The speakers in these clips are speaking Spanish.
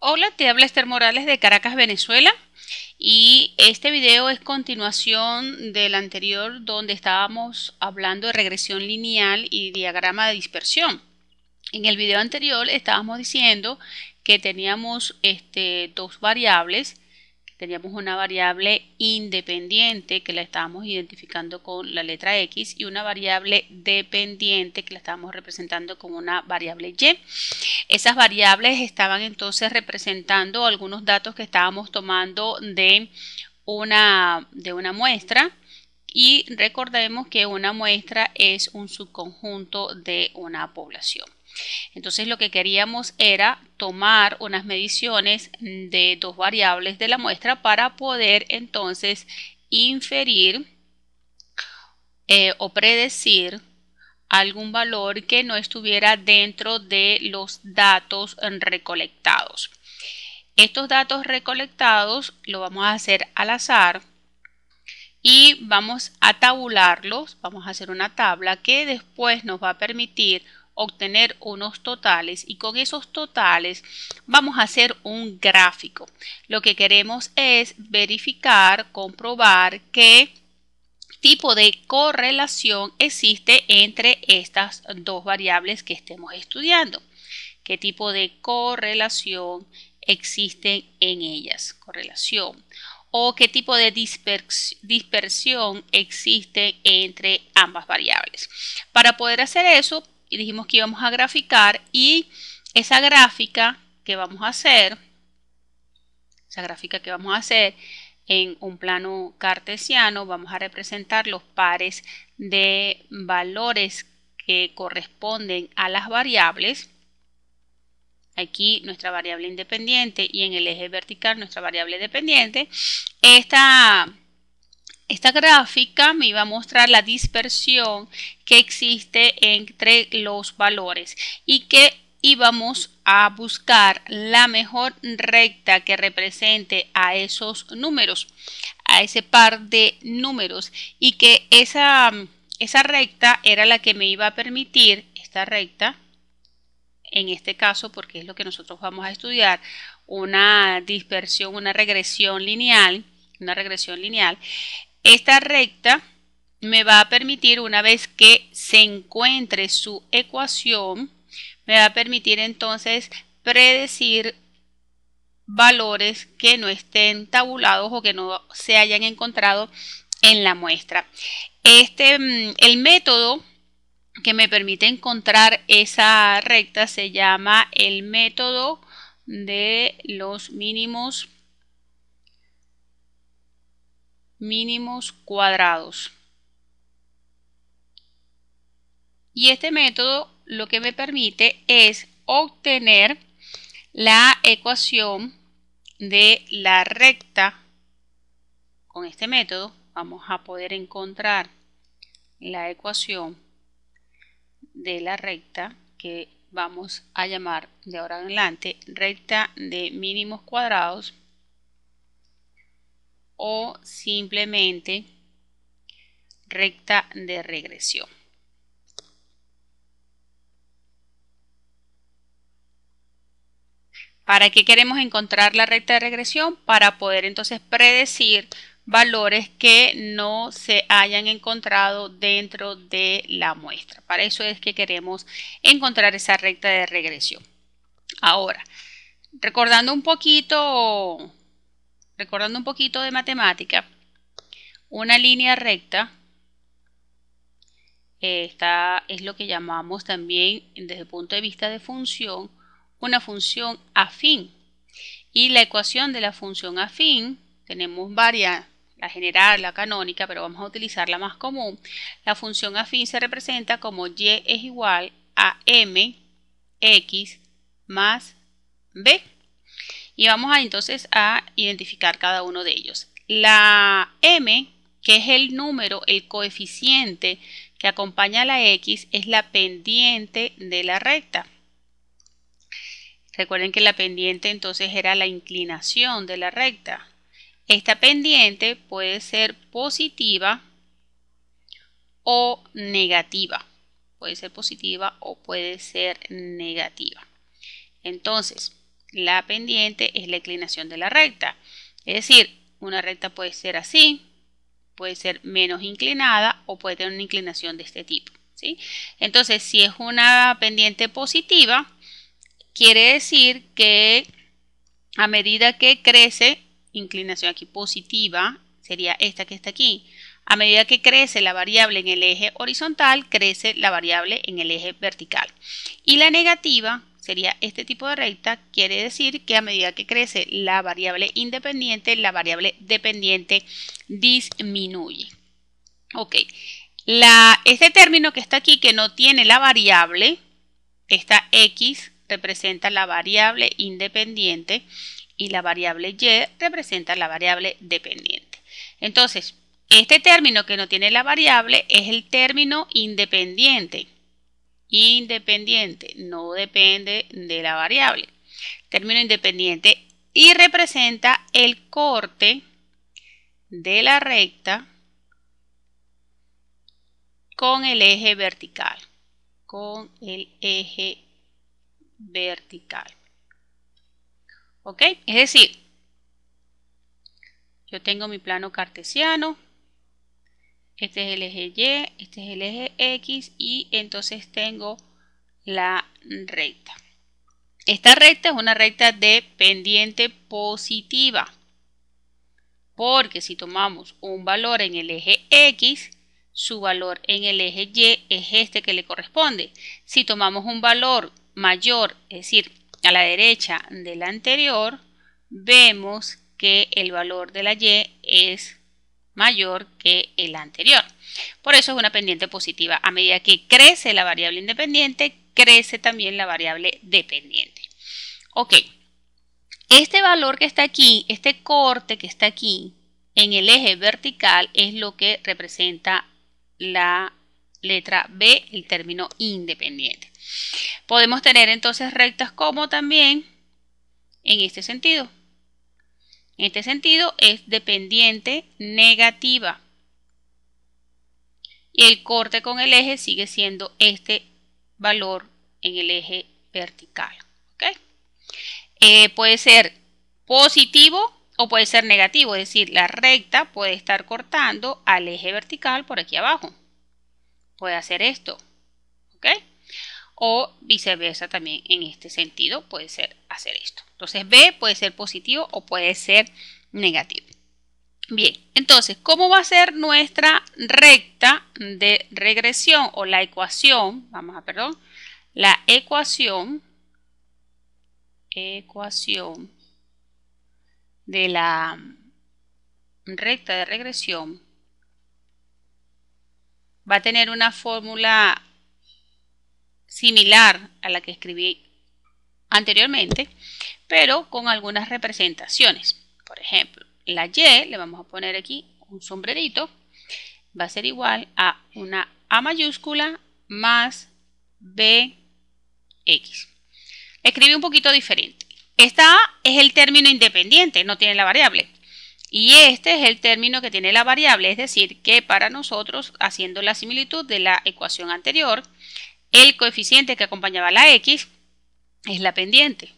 Hola, te habla Esther Morales de Caracas, Venezuela, y este video es continuación del anterior donde estábamos hablando de regresión lineal y diagrama de dispersión. En el video anterior estábamos diciendo que teníamos dos variables. Teníamos una variable independiente que la estábamos identificando con la letra X y una variable dependiente que la estábamos representando con una variable Y. Esas variables estaban entonces representando algunos datos que estábamos tomando de una muestra, y recordemos que una muestra es un subconjunto de una población. Entonces lo que queríamos era tomar unas mediciones de dos variables de la muestra para poder entonces inferir o predecir algún valor que no estuviera dentro de los datos recolectados. Estos datos recolectados lo vamos a hacer al azar y vamos a tabularlos. Vamos a hacer una tabla que después nos va a permitir obtener unos totales, y con esos totales vamos a hacer un gráfico. Lo que queremos es verificar, comprobar qué tipo de correlación existe entre estas dos variables que estemos estudiando. ¿Qué tipo de correlación existe en ellas? Correlación. O qué tipo de dispersión existe entre ambas variables. Para poder hacer eso, dijimos que íbamos a graficar, y esa gráfica que vamos a hacer en un plano cartesiano, vamos a representar los pares de valores que corresponden a las variables. Aquí nuestra variable independiente y en el eje vertical nuestra variable dependiente. Esta gráfica me iba a mostrar la dispersión que existe entre los valores y que íbamos a buscar la mejor recta que represente a esos números, a ese par de números, y que esa recta era la que me iba a permitir, esta recta, en este caso, porque es lo que nosotros vamos a estudiar, una dispersión, una regresión lineal. Esta recta me va a permitir, una vez que se encuentre su ecuación, me va a permitir entonces predecir valores que no estén tabulados o que no se hayan encontrado en la muestra. El método que me permite encontrar esa recta se llama el método de los mínimos cuadrados. Y este método lo que me permite es obtener la ecuación de la recta. Con este método vamos a poder encontrar la ecuación de la recta, que vamos a llamar de ahora en adelante recta de mínimos cuadrados, o simplemente recta de regresión. ¿Para qué queremos encontrar la recta de regresión? Para poder entonces predecir valores que no se hayan encontrado dentro de la muestra. Para eso es que queremos encontrar esa recta de regresión. Ahora, recordando un poquito de matemática, una línea recta, esta es lo que llamamos también, desde el punto de vista de función, una función afín. Y la ecuación de la función afín, tenemos varias, la general, la canónica, pero vamos a utilizar la más común. La función afín se representa como y es igual a mx más b. Y vamos entonces a identificar cada uno de ellos. La m, que es el número, el coeficiente que acompaña a la x, es la pendiente de la recta. Recuerden que la pendiente entonces era la inclinación de la recta. Esta pendiente puede ser positiva o negativa. Puede ser positiva o puede ser negativa. Entonces, la pendiente es la inclinación de la recta. Es decir, una recta puede ser así, puede ser menos inclinada o puede tener una inclinación de este tipo, ¿sí? Entonces, si es una pendiente positiva, quiere decir que a medida que crece, inclinación aquí positiva, sería esta que está aquí. A medida que crece la variable en el eje horizontal, crece la variable en el eje vertical. Y la negativa sería este tipo de recta, quiere decir que a medida que crece la variable independiente, la variable dependiente disminuye. Ok, este término que está aquí, que no tiene la variable, esta X representa la variable independiente y la variable Y representa la variable dependiente. Entonces, este término que no tiene la variable es el término independiente. Independiente, no depende de la variable. Término independiente y representa el corte de la recta con el eje vertical. Con el eje vertical. ¿Ok? Es decir, yo tengo mi plano cartesiano. Este es el eje Y, este es el eje X y entonces tengo la recta. Esta recta es una recta de pendiente positiva. Porque si tomamos un valor en el eje X, su valor en el eje Y es este que le corresponde. Si tomamos un valor mayor, es decir, a la derecha del anterior, vemos que el valor de la Y es mayor que el anterior. Por eso es una pendiente positiva. A medida que crece la variable independiente, crece también la variable dependiente. Ok. Este valor que está aquí, este corte que está aquí en el eje vertical es lo que representa la letra B, el término independiente. Podemos tener entonces rectas como también en este sentido. En este sentido es dependiente negativa. Y el corte con el eje sigue siendo este valor en el eje vertical. ¿Okay? Puede ser positivo o puede ser negativo, es decir, la recta puede estar cortando al eje vertical por aquí abajo. Puede hacer esto, ¿ok? O viceversa también en este sentido puede ser hacer esto. Entonces B puede ser positivo o puede ser negativo. Bien, entonces, ¿cómo va a ser nuestra recta de regresión o la ecuación? La ecuación de la recta de regresión va a tener una fórmula similar a la que escribí anteriormente, pero con algunas representaciones. Por ejemplo, la Y, le vamos a poner aquí un sombrerito, va a ser igual a una A mayúscula más BX. Escribí un poquito diferente. Esta A es el término independiente, no tiene la variable. Y este es el término que tiene la variable, es decir, que para nosotros, haciendo la similitud de la ecuación anterior, el coeficiente que acompañaba a la X es la pendiente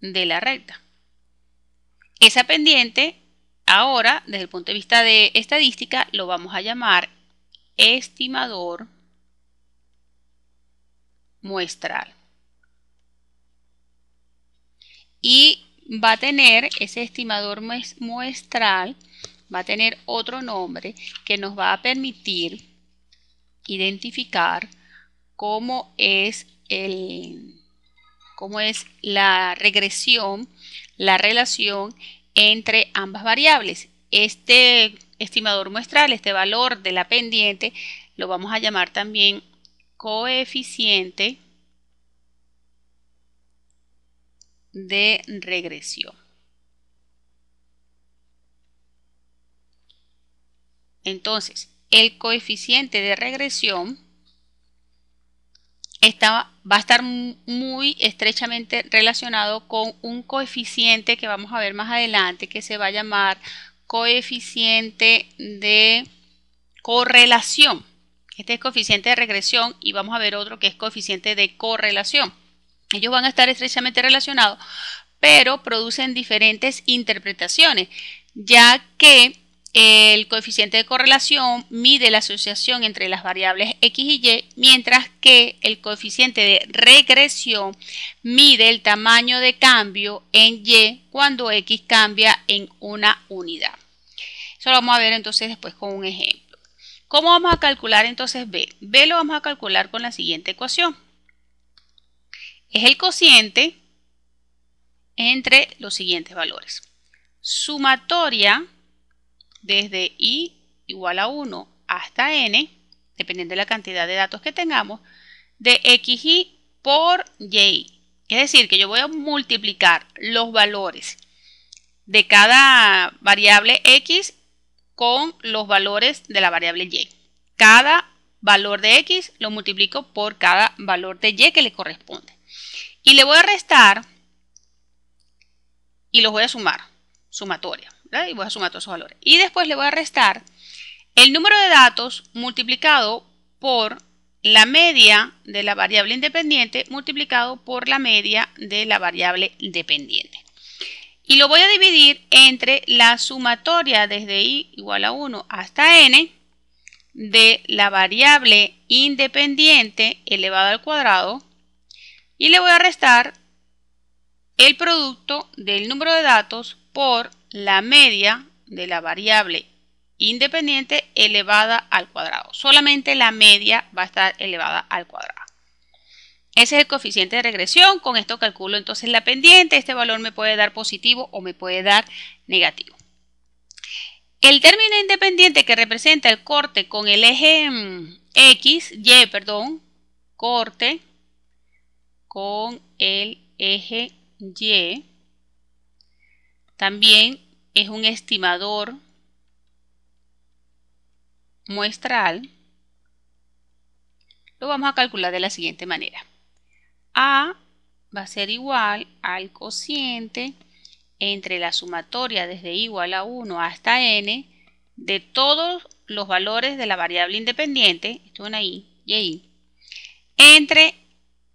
de la recta. Esa pendiente, ahora, desde el punto de vista de estadística, lo vamos a llamar estimador muestral. Y va a tener ese estimador muestral, va a tener otro nombre que nos va a permitir identificar cómo es la regresión, la relación entre ambas variables. Este estimador muestral, este valor de la pendiente, lo vamos a llamar también coeficiente de regresión. Entonces, el coeficiente de regresión va a estar muy estrechamente relacionado con un coeficiente que vamos a ver más adelante, que se va a llamar coeficiente de correlación. Este es coeficiente de regresión y vamos a ver otro que es coeficiente de correlación. Ellos van a estar estrechamente relacionados, pero producen diferentes interpretaciones, ya que el coeficiente de correlación mide la asociación entre las variables X y Y, mientras que el coeficiente de regresión mide el tamaño de cambio en Y cuando X cambia en una unidad. Eso lo vamos a ver entonces después con un ejemplo. ¿Cómo vamos a calcular entonces B? B lo vamos a calcular con la siguiente ecuación. Es el cociente entre los siguientes valores. Sumatoria desde i igual a 1 hasta n, dependiendo de la cantidad de datos que tengamos, de xy por y. Es decir, que yo voy a multiplicar los valores de cada variable x con los valores de la variable y. Cada valor de x lo multiplico por cada valor de y que le corresponde. Y le voy a restar y los voy a sumar, sumatoria, ¿verdad? Y voy a sumar todos esos valores. Y después le voy a restar el número de datos multiplicado por la media de la variable independiente multiplicado por la media de la variable dependiente. Y lo voy a dividir entre la sumatoria desde i igual a 1 hasta n de la variable independiente elevada al cuadrado, y le voy a restar el producto del número de datos por la media de la variable independiente elevada al cuadrado. Solamente la media va a estar elevada al cuadrado. Ese es el coeficiente de regresión. Con esto calculo entonces la pendiente. Este valor me puede dar positivo o me puede dar negativo. El término independiente que representa el corte con el eje corte con el eje Y, también es un estimador muestral. Lo vamos a calcular de la siguiente manera. A va a ser igual al cociente entre la sumatoria desde i igual a 1 hasta n de todos los valores de la variable independiente, esto es una i y i, entre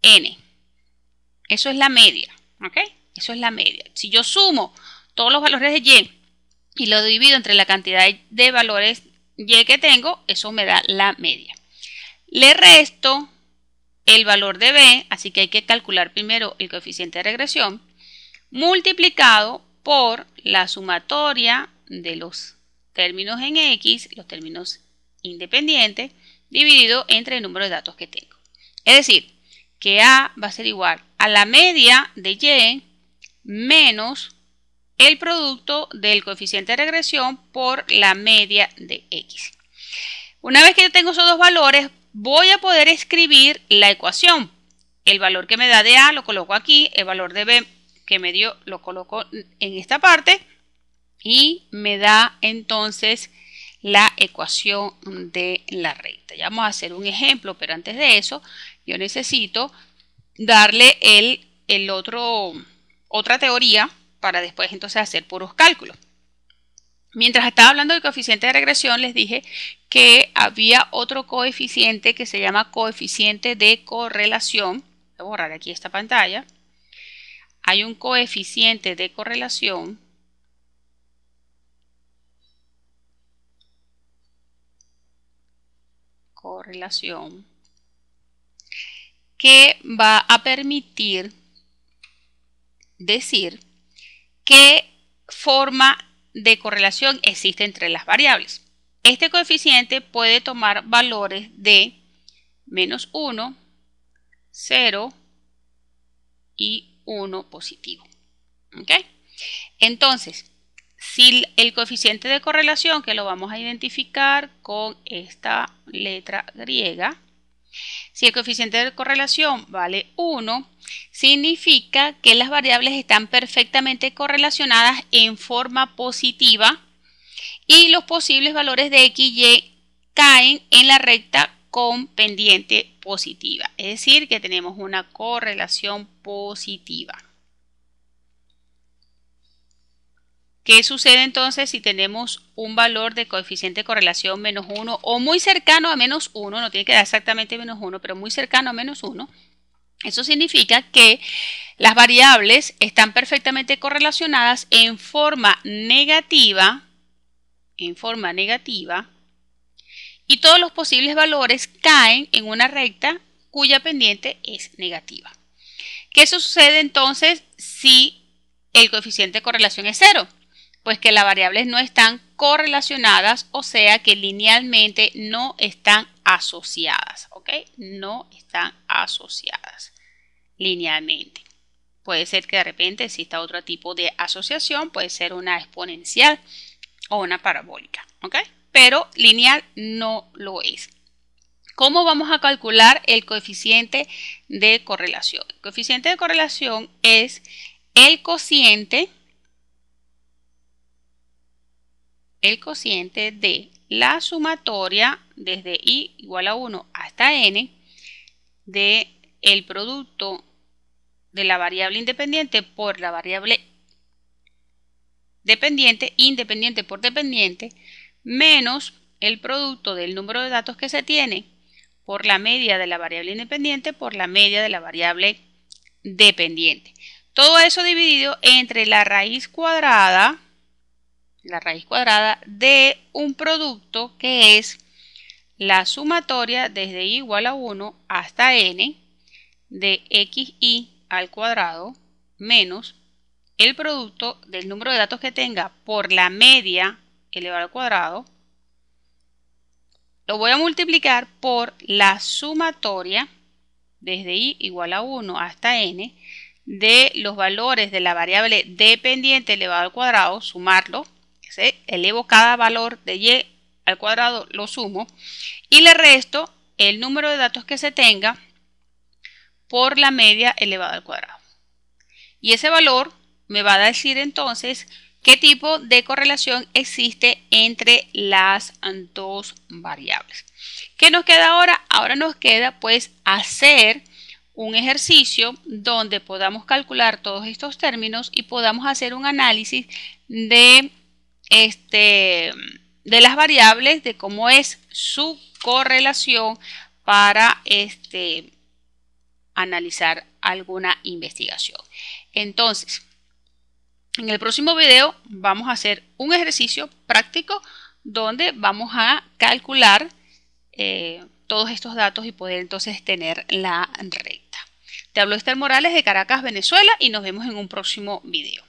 n. Eso es la media, ¿ok? Eso es la media. Si yo sumo todos los valores de y lo divido entre la cantidad de valores y que tengo, eso me da la media. Le resto el valor de b, así que hay que calcular primero el coeficiente de regresión, multiplicado por la sumatoria de los términos en x, los términos independientes, dividido entre el número de datos que tengo. Es decir, que a va a ser igual a la media de y menos el producto del coeficiente de regresión por la media de x. Una vez que yo tengo esos dos valores, voy a poder escribir la ecuación. El valor que me da de a lo coloco aquí, el valor de b que me dio lo coloco en esta parte y me da entonces la ecuación de la recta. Ya vamos a hacer un ejemplo, pero antes de eso yo necesito darle otra teoría para después entonces hacer puros cálculos. Mientras estaba hablando del coeficiente de regresión, les dije que había otro coeficiente que se llama coeficiente de correlación. Voy a borrar aquí esta pantalla. Hay un coeficiente de correlación que va a permitir decir qué forma de correlación existe entre las variables. Este coeficiente puede tomar valores de -1, 0 y 1 positivo. ¿Ok? Entonces, si el coeficiente de correlación, que lo vamos a identificar con esta letra griega, si el coeficiente de correlación vale 1, significa que las variables están perfectamente correlacionadas en forma positiva y los posibles valores de x y y caen en la recta con pendiente positiva. Es decir, que tenemos una correlación positiva. ¿Qué sucede entonces si tenemos un valor de coeficiente de correlación -1 o muy cercano a -1? No tiene que dar exactamente -1, pero muy cercano a -1. Eso significa que las variables están perfectamente correlacionadas en forma negativa, y todos los posibles valores caen en una recta cuya pendiente es negativa. ¿Qué sucede entonces si el coeficiente de correlación es 0? Pues que las variables no están correlacionadas, o sea que linealmente no están asociadas, ¿ok? No están asociadas linealmente. Puede ser que de repente exista otro tipo de asociación, puede ser una exponencial o una parabólica, ¿ok? Pero lineal no lo es. ¿Cómo vamos a calcular el coeficiente de correlación? El coeficiente de correlación es el cociente de la sumatoria desde i igual a 1 hasta n de el producto de la variable independiente por la variable dependiente, independiente por dependiente, menos el producto del número de datos que se tiene por la media de la variable independiente por la media de la variable dependiente. Todo eso dividido entre la raíz cuadrada de un producto que es la sumatoria desde i igual a 1 hasta n de xi al cuadrado menos el producto del número de datos que tenga por la media elevado al cuadrado. Lo voy a multiplicar por la sumatoria desde i igual a 1 hasta n de los valores de la variable dependiente elevado al cuadrado, sumarlo, elevo cada valor de y al cuadrado, lo sumo, y le resto el número de datos que se tenga por la media elevada al cuadrado. Y ese valor me va a decir entonces qué tipo de correlación existe entre las dos variables. ¿Qué nos queda ahora? Ahora nos queda pues hacer un ejercicio donde podamos calcular todos estos términos y podamos hacer un análisis de las variables, de cómo es su correlación para analizar alguna investigación. Entonces, en el próximo video vamos a hacer un ejercicio práctico donde vamos a calcular todos estos datos y poder entonces tener la recta. Te habló Esther Morales de Caracas, Venezuela, y nos vemos en un próximo video.